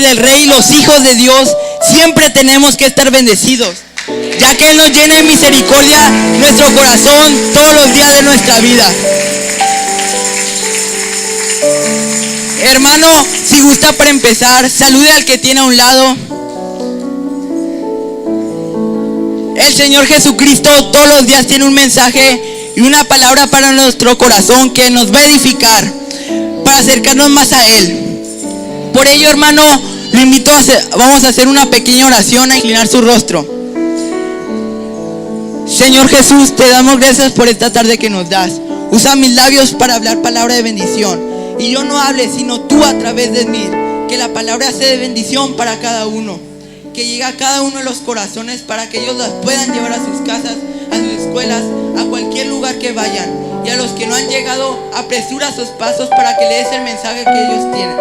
del Rey, los hijos de Dios, siempre tenemos que estar bendecidos, ya que Él nos llena de misericordia nuestro corazón todos los días de nuestra vida. Hermano, si gusta para empezar, salude al que tiene a un lado. El Señor Jesucristo todos los días tiene un mensaje y una palabra para nuestro corazón que nos va a edificar, para acercarnos más a Él. Por ello, hermano, lo invito vamos a hacer una pequeña oración, a inclinar su rostro. Señor Jesús, te damos gracias por esta tarde que nos das. Usa mis labios para hablar palabra de bendición. Y yo no hable, sino tú a través de mí. Que la palabra sea de bendición para cada uno. Que llegue a cada uno de los corazones para que ellos las puedan llevar a sus casas, a sus escuelas, a cualquier lugar que vayan. Y a los que no han llegado, apresura sus pasos para que le des el mensaje que ellos tienen,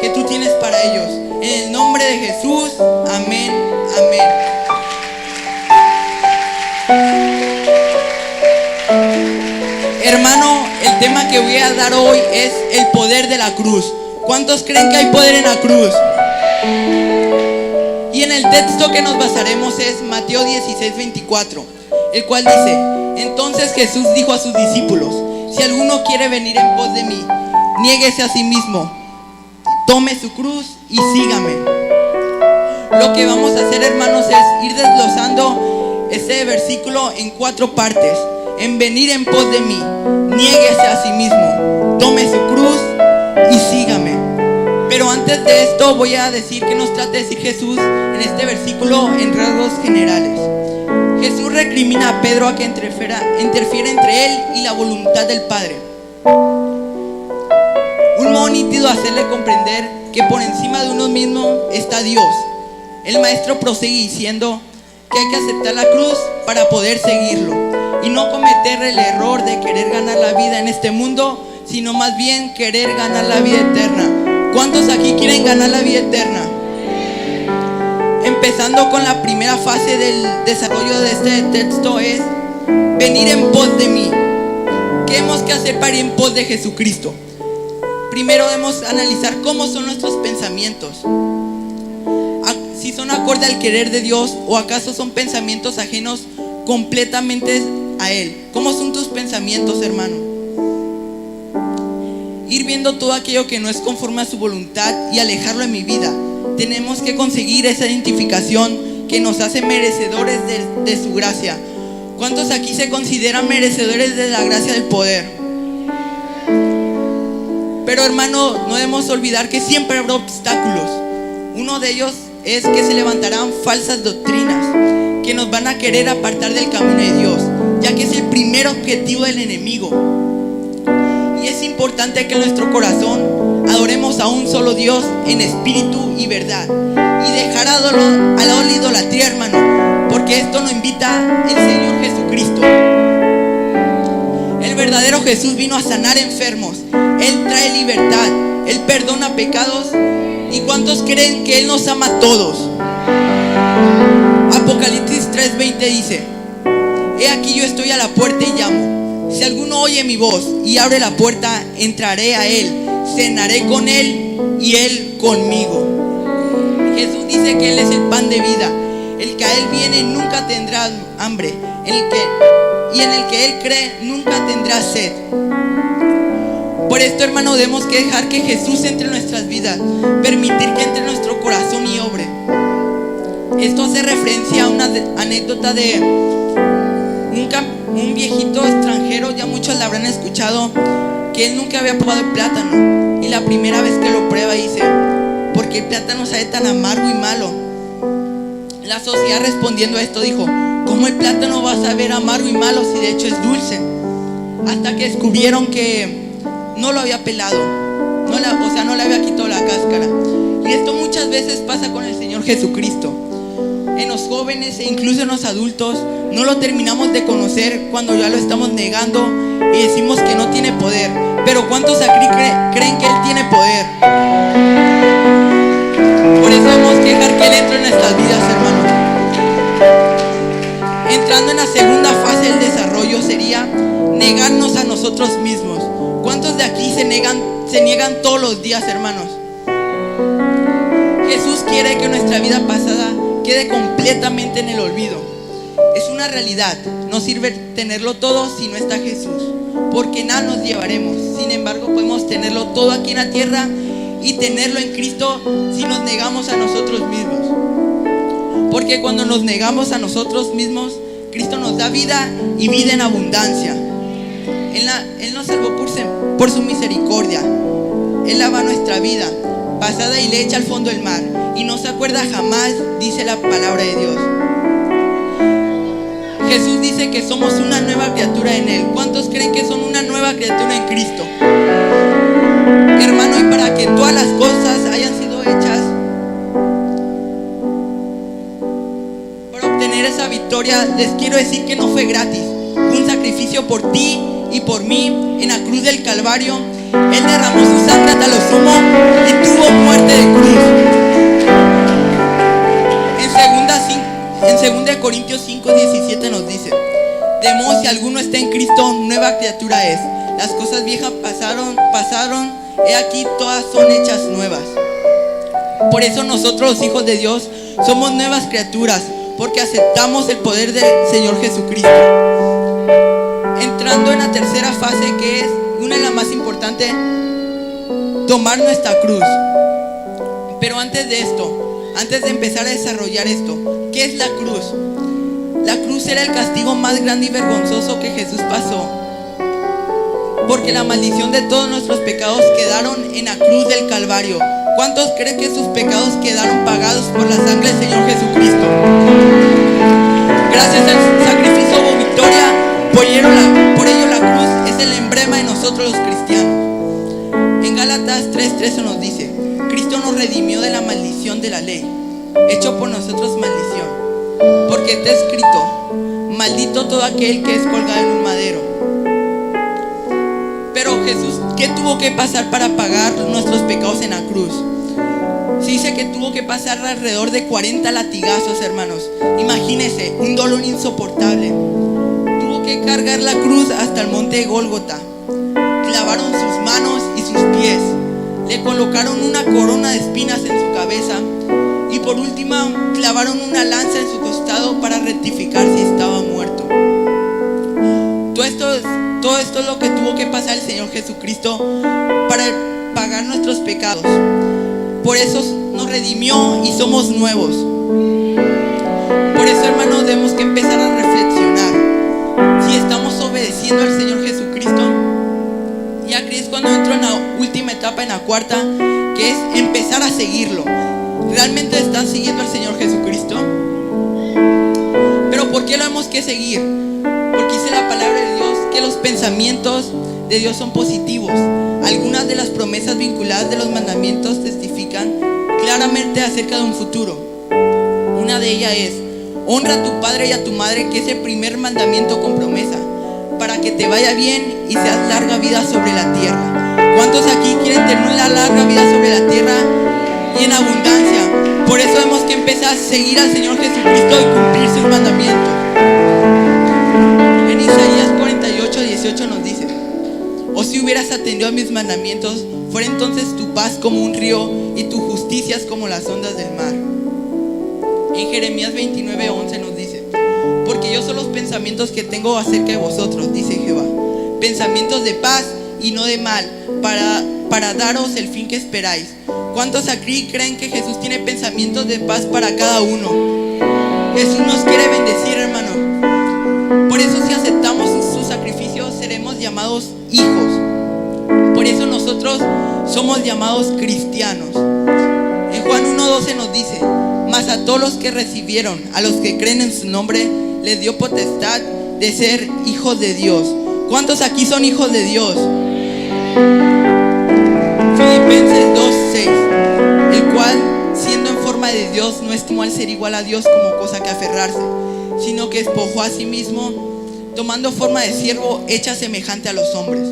que tú tienes para ellos. En el nombre de Jesús, amén, amén. Hermano, el tema que voy a dar hoy es el poder de la cruz. ¿Cuántos creen que hay poder en la cruz? Y en el texto que nos basaremos es Mateo 16:24, el cual dice: entonces Jesús dijo a sus discípulos: si alguno quiere venir en pos de mí, niéguese a sí mismo, tome su cruz y sígame. Lo que vamos a hacer, hermanos, es ir desglosando este versículo en 4 partes. En venir en pos de mí, niéguese a sí mismo, tome su cruz y sígame. Pero antes de esto voy a decir que nos trata de decir Jesús en este versículo en rasgos generales. Jesús recrimina a Pedro a que interfiera entre él y la voluntad del Padre. Un modo nítido de hacerle comprender que por encima de uno mismo está Dios. El maestro prosigue diciendo que hay que aceptar la cruz para poder seguirlo y no cometer el error de querer ganar la vida en este mundo, sino más bien querer ganar la vida eterna. ¿Cuántos aquí quieren ganar la vida eterna? Empezando con la primera fase del desarrollo de este texto es venir en pos de mí. ¿Qué hemos que hacer para ir en pos de Jesucristo? Primero debemos analizar cómo son nuestros pensamientos. Si son acorde al querer de Dios o acaso son pensamientos ajenos completamente a Él. ¿Cómo son tus pensamientos, hermano? Ir viendo todo aquello que no es conforme a su voluntad y alejarlo de mi vida. Tenemos que conseguir esa identificación que nos hace merecedores de su gracia. ¿Cuántos aquí se consideran merecedores de la gracia del poder? Pero, hermano, no debemos olvidar que siempre habrá obstáculos. Uno de ellos es que se levantarán falsas doctrinas que nos van a querer apartar del camino de Dios, ya que es el primer objetivo del enemigo. Y es importante que en nuestro corazón adoremos a un solo Dios en espíritu y verdad, y dejar a lado la idolatría, hermano, porque esto nos invita el Señor Jesucristo. El verdadero Jesús vino a sanar enfermos. Él trae libertad, Él perdona pecados. ¿Y cuántos creen que Él nos ama a todos? Apocalipsis 3:20 dice: he aquí yo estoy a la puerta y llamo. Si alguno oye mi voz y abre la puerta, entraré a él, cenaré con él y él conmigo. Jesús dice que Él es el pan de vida. El que a Él viene nunca tendrá hambre, y en el que Él cree nunca tendrá sed. Por esto, hermano, debemos que dejar que Jesús entre en nuestras vidas, permitir que entre en nuestro corazón y obre. Esto hace referencia a una anécdota de un viejito extranjero, ya muchos la habrán escuchado, que él nunca había probado el plátano, y la primera vez que lo prueba dice: ¿por qué el plátano sabe tan amargo y malo? La sociedad, respondiendo a esto, dijo: ¿cómo el plátano va a saber amargo y malo si de hecho es dulce? Hasta que descubrieron que no lo había pelado, no le había quitado la cáscara. Y esto muchas veces pasa con el Señor Jesucristo. En los jóvenes e incluso en los adultos no lo terminamos de conocer cuando ya lo estamos negando y decimos que no tiene poder. Pero ¿cuántos aquí creen que Él tiene poder? Por eso debemos que dejar que Él entre en nuestras vidas, hermanos. Entrando en la segunda fase del desarrollo sería negarnos a nosotros mismos. ¿Cuántos de aquí se niegan todos los días, hermanos? Jesús quiere que nuestra vida pasada quede completamente en el olvido. Es una realidad. No sirve tenerlo todo si no está Jesús, porque nada nos llevaremos. Sin embargo, podemos tenerlo todo aquí en la tierra y tenerlo en Cristo si nos negamos a nosotros mismos. Porque cuando nos negamos a nosotros mismos, Cristo nos da vida y vida en abundancia. Él nos salvó por su misericordia. Él lava nuestra vida pasada y le echa al fondo del mar, y no se acuerda jamás, dice la palabra de Dios. Jesús dice que somos una nueva criatura en Él. ¿Cuántos creen que son una nueva criatura en Cristo? Hermano, y para que todas las cosas hayan sido hechas para obtener esa victoria, les quiero decir que no fue gratis. Fue un sacrificio por ti y por mí en la cruz del Calvario. Él derramó su sangre hasta lo sumo y tuvo muerte de cruz. En 2 Corintios 5:17 nos dice: de modo, si alguno está en Cristo, nueva criatura es. Las cosas viejas pasaron, he aquí todas son hechas nuevas. Por eso nosotros, los hijos de Dios, somos nuevas criaturas, porque aceptamos el poder del Señor Jesucristo. Entrando en la tercera fase, que es una de las más importantes, tomar nuestra cruz. Pero antes de esto, antes de empezar a desarrollar esto, ¿qué es la cruz? La cruz era el castigo más grande y vergonzoso que Jesús pasó, porque la maldición de todos nuestros pecados quedaron en la cruz del Calvario. ¿Cuántos creen que sus pecados quedaron pagados por la sangre del Señor Jesucristo? Gracias al sacrificio de victoria, por ello la cruz es el emblema de nosotros los cristianos. En Gálatas 3:13 nos dice: Cristo nos redimió de la maldición de la ley, hecho por nosotros maldición, porque está escrito: maldito todo aquel que es colgado en un madero. Pero Jesús, ¿qué tuvo que pasar para pagar nuestros pecados en la cruz? Se dice que tuvo que pasar alrededor de 40 latigazos, hermanos. Imagínense, un dolor insoportable. Tuvo que cargar la cruz hasta el monte de Gólgota. Clavaron sus manos y sus pies. Le colocaron una corona de espinas en su cabeza. Y por último, clavaron una lanza en su costado para rectificar si estaba muerto. Todo esto es lo que tuvo que pasar el Señor Jesucristo para pagar nuestros pecados. Por eso nos redimió y somos nuevos. Por eso, hermanos, debemos que empezar a reflexionar si estamos obedeciendo al Señor Jesucristo. Y aquí es cuando entro en la última etapa, en la cuarta, que es empezar a seguirlo. ¿Realmente están siguiendo al Señor Jesucristo? Pero ¿por qué lo hemos que seguir? Porque dice la palabra de Dios que los pensamientos de Dios son positivos. Algunas de las promesas vinculadas de los mandamientos testifican claramente acerca de un futuro. Una de ellas es: honra a tu padre y a tu madre, que es el primer mandamiento con promesa, para que te vaya bien y seas larga vida sobre la tierra. ¿Cuántos aquí quieren tener una larga vida sobre la tierra y en abundancia? Por eso tenemos que empezar a seguir al Señor Jesucristo y cumplir sus mandamientos. En Isaías 48:18 nos dice: o si hubieras atendido a mis mandamientos, fuera entonces tu paz como un río y tus justicias como las ondas del mar. En Jeremías 29:11 nos dice: porque yo sé los pensamientos que tengo acerca de vosotros, dice Jehová, pensamientos de paz y no de mal, para daros el fin que esperáis. ¿Cuántos aquí creen que Jesús tiene pensamientos de paz para cada uno? Jesús nos quiere bendecir, hermano. Por eso, si aceptamos su sacrificio, seremos llamados hijos. Por eso nosotros somos llamados cristianos. En Juan 1:12 nos dice: mas a todos los que recibieron, a los que creen en su nombre, les dio potestad de ser hijos de Dios. ¿Cuántos aquí son hijos de Dios? Filipenses 2:6: el cual, siendo en forma de Dios, no estimó al ser igual a Dios como cosa que aferrarse, sino que despojó a sí mismo, tomando forma de siervo, hecha semejante a los hombres.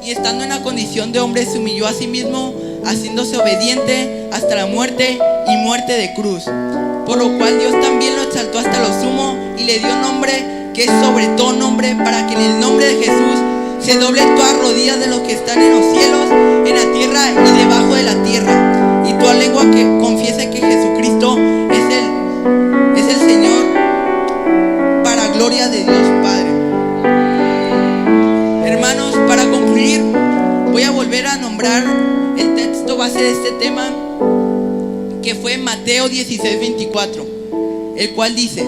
Y estando en la condición de hombre, se humilló a sí mismo, haciéndose obediente hasta la muerte y muerte de cruz. Por lo cual Dios también lo exaltó hasta lo sumo y le dio nombre que es sobre todo nombre, para que en el nombre de Jesús se doble todas rodillas de los que están en los cielos, en la tierra y debajo de la tierra, y toda lengua que confiese que Jesucristo es el Señor, para gloria de Dios Padre. Hermanos, para concluir, voy a volver a nombrar el texto base de este tema, que fue Mateo 16:24, el cual dice: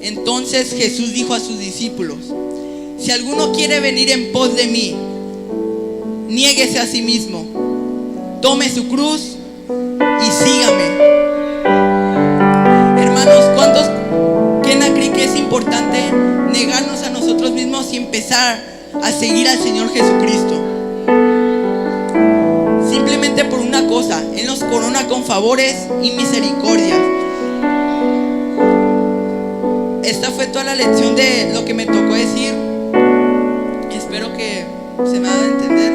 entonces Jesús dijo a sus discípulos: si alguno quiere venir en pos de mí, niéguese a sí mismo, tome su cruz y sígame. Hermanos, ¿cuántos creen que es importante negarnos a nosotros mismos y empezar a seguir al Señor Jesucristo? Simplemente por una cosa: Él nos corona con favores y misericordias. Esta fue toda la lección de lo que me tocó decir. Espero que se me haga entender.